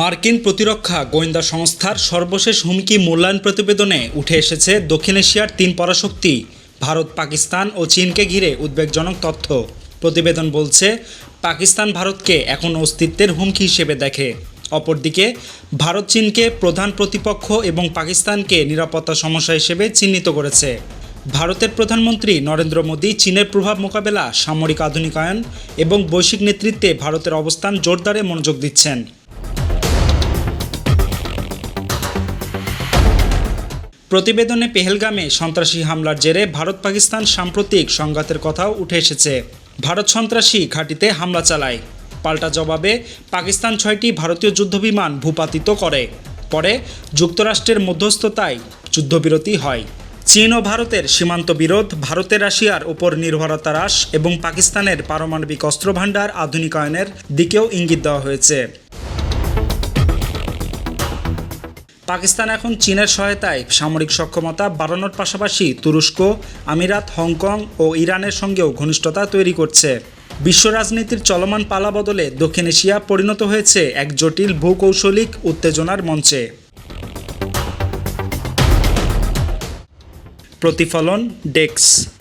মার্কিন প্রতিরক্ষা গোয়েন্দা সংস্থার সর্বশেষ হুমকি মূল্যায়ন প্রতিবেদনে উঠে এসেছে দক্ষিণ এশিয়ার তিন পরাশক্তি ভারত, পাকিস্তান ও চীনকে ঘিরে উদ্বেগজনক তথ্য। প্রতিবেদন বলছে, পাকিস্তান ভারতকে এখন অস্তিত্বের হুমকি হিসেবে দেখে। অপরদিকে ভারত চীনকে প্রধান প্রতিপক্ষ এবং পাকিস্তানকে নিরাপত্তা সমস্যা হিসেবে চিহ্নিত করেছে। ভারতের প্রধানমন্ত্রী নরেন্দ্র মোদী চীনের প্রভাব মোকাবেলা, সামরিক আধুনিকায়ন এবং বৈশ্বিক নেতৃত্বে ভারতের অবস্থান জোরদারে মনোযোগ দিচ্ছেন। প্রতিবেদনে পেহেলগামে সন্ত্রাসী হামলার জেরে ভারত পাকিস্তান সাম্প্রতিক সংঘাতের কথাও উঠে এসেছে। ভারত সন্ত্রাসী ঘাঁটিতে হামলা চালায়, পাল্টা জবাবে পাকিস্তান 6টি ভারতীয় যুদ্ধবিমান ভূপাতিত করে। পরে যুক্তরাষ্ট্রের মধ্যস্থতায় যুদ্ধবিরতি হয়। চীন ও ভারতের সীমান্ত বিরোধ, ভারতের রাশিয়ার উপর নির্ভরতা হ্রাস এবং পাকিস্তানের পারমাণবিক অস্ত্রভান্ডার আধুনিকায়নের দিকেও ইঙ্গিত দেওয়া হয়েছে। পাকিস্তান এখন চীনের সহায়তায় সামরিক সক্ষমতা বাড়ানোর পাশাপাশি তুরস্ক, আমিরাত, হংকং ও ইরানের সঙ্গেও ঘনিষ্ঠতা তৈরি করছে। বিশ্ব রাজনীতির চলমান পালাবদলে দক্ষিণ এশিয়া পরিণত হয়েছে এক জটিল ভূকৌশলিক উত্তেজনার মঞ্চে। প্রতিফলন ডেস্ক।